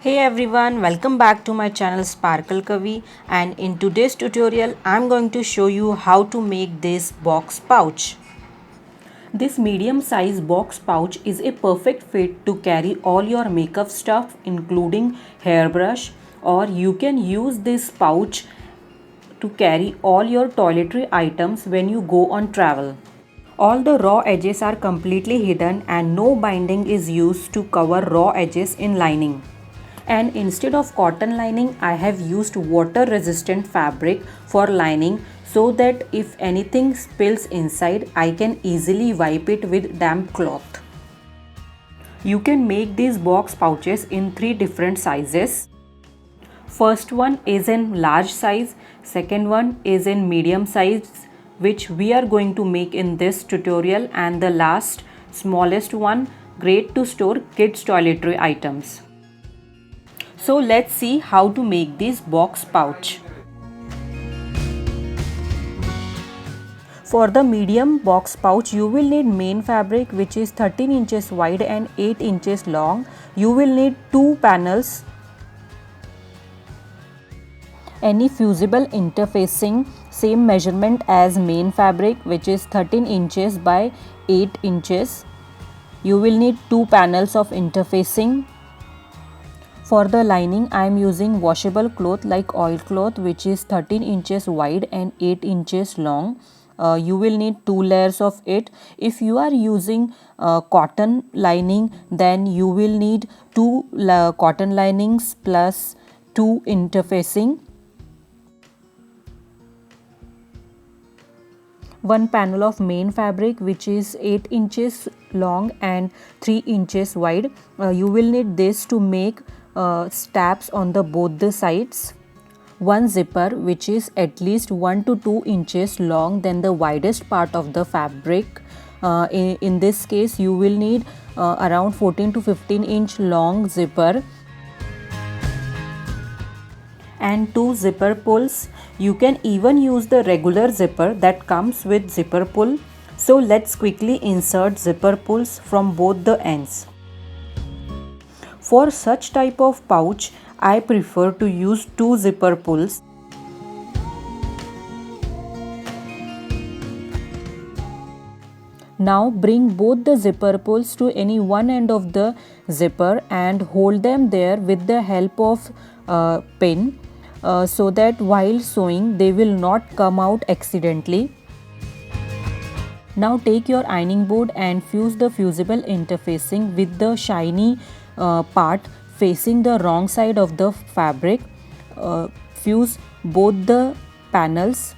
Hey everyone, welcome back to my channel Sparkle Kavi, and in today's tutorial I'm going to show you how to make this box pouch. This medium size box pouch is a perfect fit to carry all your makeup stuff including hairbrush, or you can use this pouch to carry all your toiletry items when you go on travel. All the raw edges are completely hidden and no binding is used to cover raw edges in lining. And instead of cotton lining, I have used water resistant fabric for lining so that if anything spills inside, I can easily wipe it with damp cloth. You can make these box pouches in 3 different sizes. First one is in large size, second one is in medium size, which we are going to make in this tutorial, and the last smallest one great to store kids toiletry items. So let's see how to make this box pouch. For the medium box pouch, you will need main fabric which is 13 inches wide and 8 inches long. You will need 2 panels, any fusible interfacing, same measurement as main fabric which is 13 inches by 8 inches. You will need 2 panels of interfacing. For the lining, I am using washable cloth like oilcloth which is 13 inches wide and 8 inches long. You will need 2 layers of it. If you are using cotton lining, then you will need 2 cotton linings plus 2 interfacing. One panel of main fabric which is 8 inches long and 3 inches wide. You will need this to make stabs on the both the sides. One zipper which is at least 1 to 2 inches long than the widest part of the fabric. In this case you will need around 14 to 15 inch long zipper and 2 zipper pulls. You can even use the regular zipper that comes with zipper pull. So let's quickly insert zipper pulls from both the ends. For such type of pouch, I prefer to use 2 zipper pulls. Now bring both the zipper pulls to any one end of the zipper and hold them there with the help of pin so that while sewing they will not come out accidentally. Now take your ironing board and fuse the fusible interfacing with the shiny part facing the wrong side of the fabric. Fuse both the panels.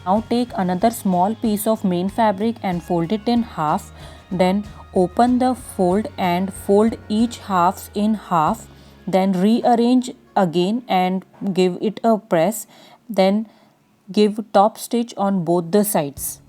Now take another small piece of main fabric and fold it in half. Then open the fold and fold each half in half. Then rearrange again and give it a press. Then give top stitch on both the sides.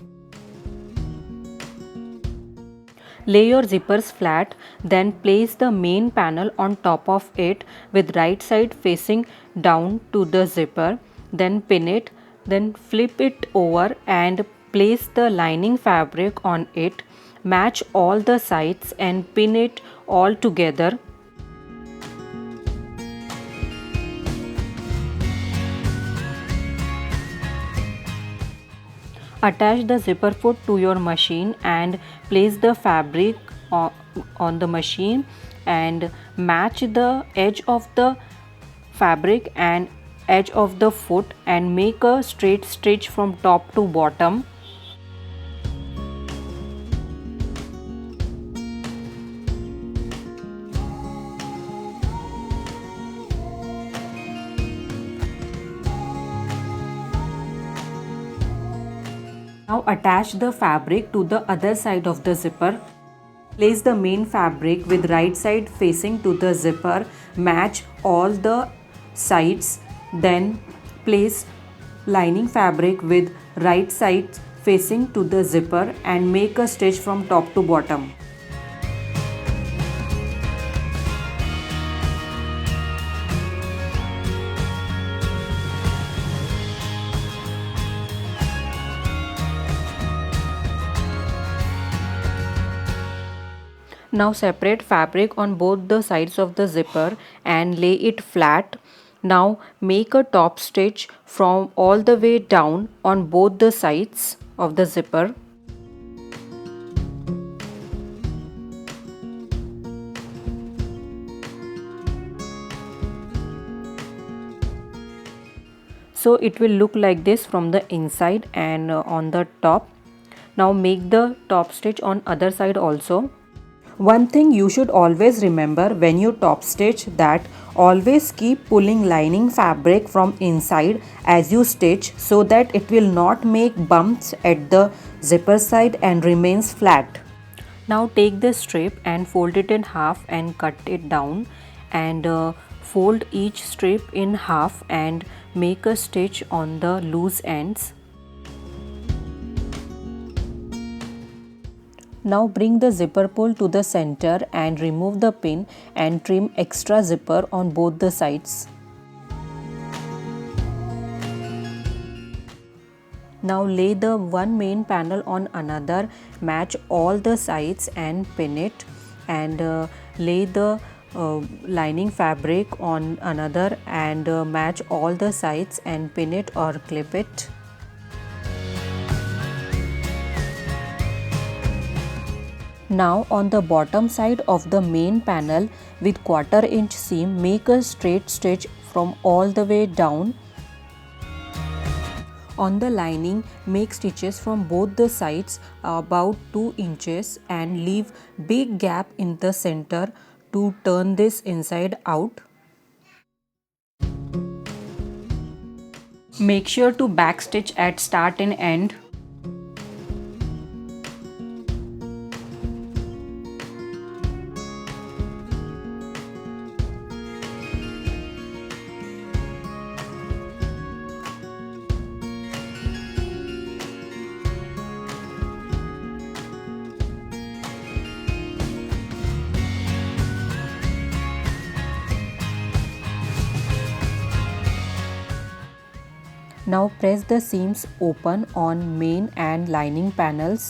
Lay your zippers flat, then place the main panel on top of it with right side facing down to the zipper. Then pin it, then flip it over and place the lining fabric on it. Match all the sides and pin it all together. Attach the zipper foot to your machine and place the fabric on the machine and match the edge of the fabric and edge of the foot and make a straight stitch from top to bottom. Now attach the fabric to the other side of the zipper. Place the main fabric with right side facing to the zipper. Match all the sides. Then place lining fabric with right side facing to the zipper and make a stitch from top to bottom. Now separate fabric on both the sides of the zipper and lay it flat. Now make a top stitch from all the way down on both the sides of the zipper. So it will look like this from the inside and on the top. Now make the top stitch on other side also. One thing you should always remember when you top stitch, that always keep pulling lining fabric from inside as you stitch, so that it will not make bumps at the zipper side and remains flat. Now take the strip and fold it in half and cut it down, and fold each strip in half and make a stitch on the loose ends. Now bring the zipper pull to the center and remove the pin and trim extra zipper on both the sides. Now lay the one main panel on another, match all the sides and pin it, and lay the lining fabric on another and match all the sides and pin it or clip it. Now on the bottom side of the main panel with 1/4 inch seam, make a straight stitch from all the way down. On the lining, make stitches from both the sides about 2 inches and leave big gap in the center to turn this inside out. Make sure to backstitch at start and end. Now press the seams open on main and lining panels.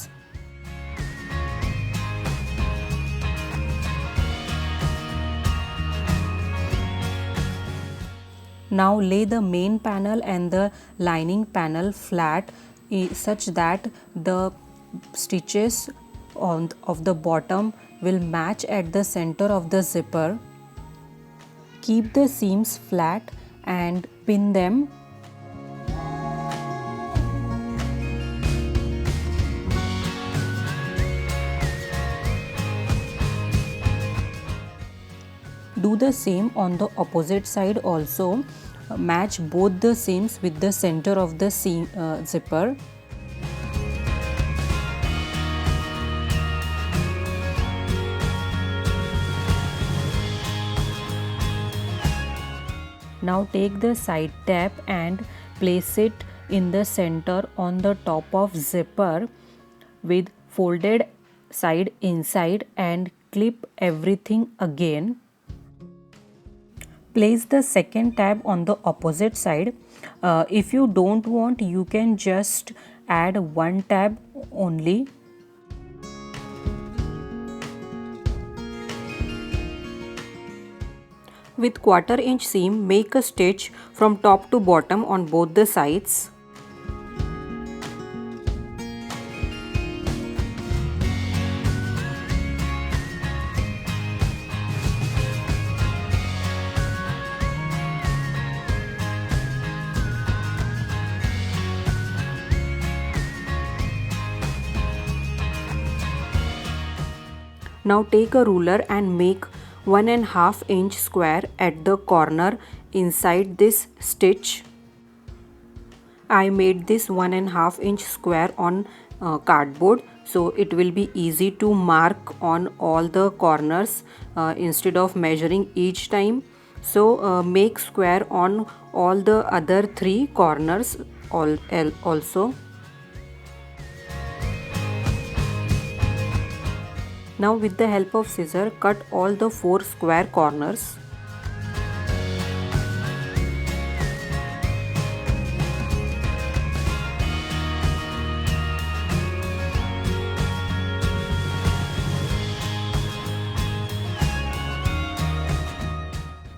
Now lay the main panel and the lining panel flat such that the stitches of the bottom will match at the center of the zipper. Keep the seams flat and pin them. Do the same on the opposite side also. Match both the seams with the center of the seam, zipper. Now take the side tab and place it in the center on the top of zipper with folded side inside and clip everything again. Place the second tab on the opposite side. If you don't want, you can just add one tab only. With 1/4 inch seam, make a stitch from top to bottom on both the sides. Now take a ruler and make 1.5 inch square at the corner inside this stitch. I made this 1.5 inch square on cardboard, so it will be easy to mark on all the corners instead of measuring each time. So make square on all the other 3 corners also. Now with the help of scissor, cut all the 4 square corners.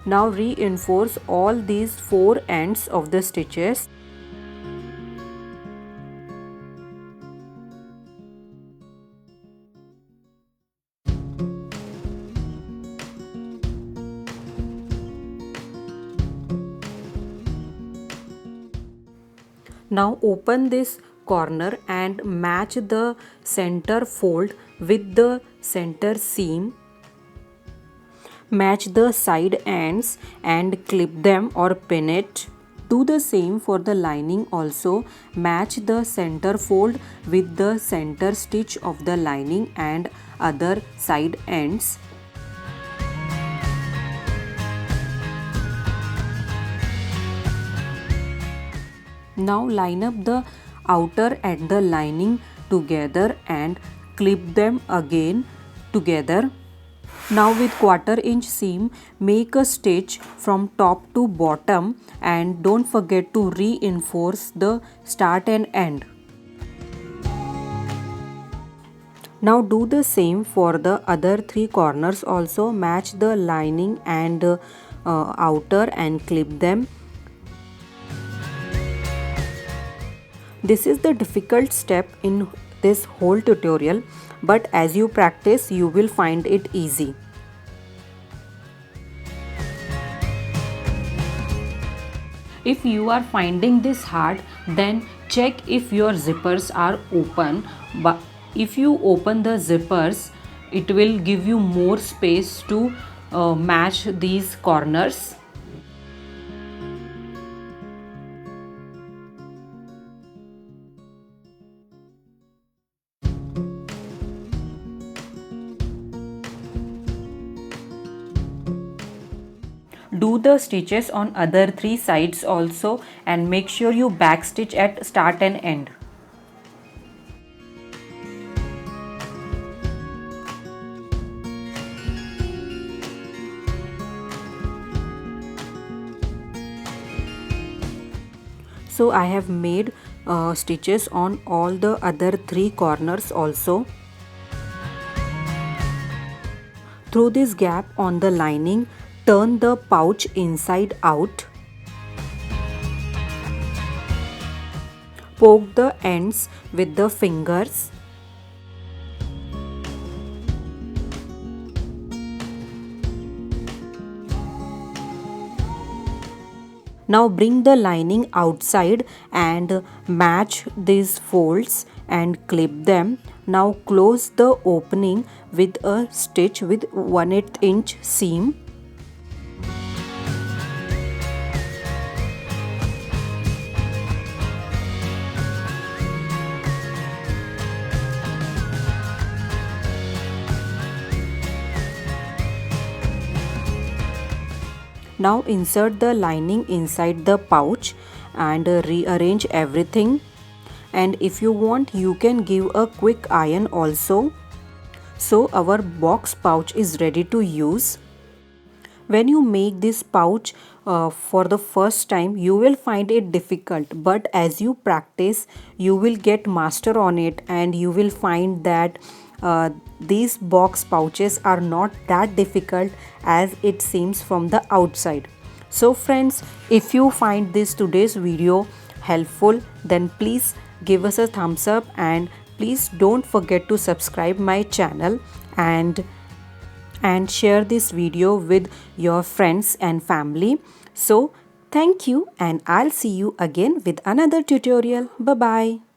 Now reinforce all these 4 ends of the stitches. Now open this corner and match the center fold with the center seam. Match the side ends and clip them or pin it. Do the same for the lining also. Match the center fold with the center stitch of the lining and other side ends. Now line up the outer and the lining together and clip them again together. Now with 1/4 inch seam, make a stitch from top to bottom and don't forget to reinforce the start and end. Now do the same for the other 3 corners also. Match the lining and outer and clip them. This is the difficult step in this whole tutorial, but as you practice, you will find it easy. If you are finding this hard, then check if your zippers are open. But if you open the zippers, it will give you more space to match these corners. Do the stitches on other 3 sides also and make sure you backstitch at start and end. So I have made stitches on all the other 3 corners also. Through this gap on the lining, turn the pouch inside out. Poke the ends with the fingers. Now bring the lining outside and match these folds and clip them. Now close the opening with a stitch with 1/8 inch seam. Now insert the lining inside the pouch and rearrange everything. And if you want, you can give a quick iron also. So our box pouch is ready to use. When you make this pouch for the first time, you will find it difficult, but as you practice, you will get master on it and you will find that these box pouches are not that difficult as it seems from the outside. So friends, if you find this today's video helpful, then please give us a thumbs up and please don't forget to subscribe my channel and share this video with your friends and family. So thank you and I'll see you again with another tutorial. Bye bye.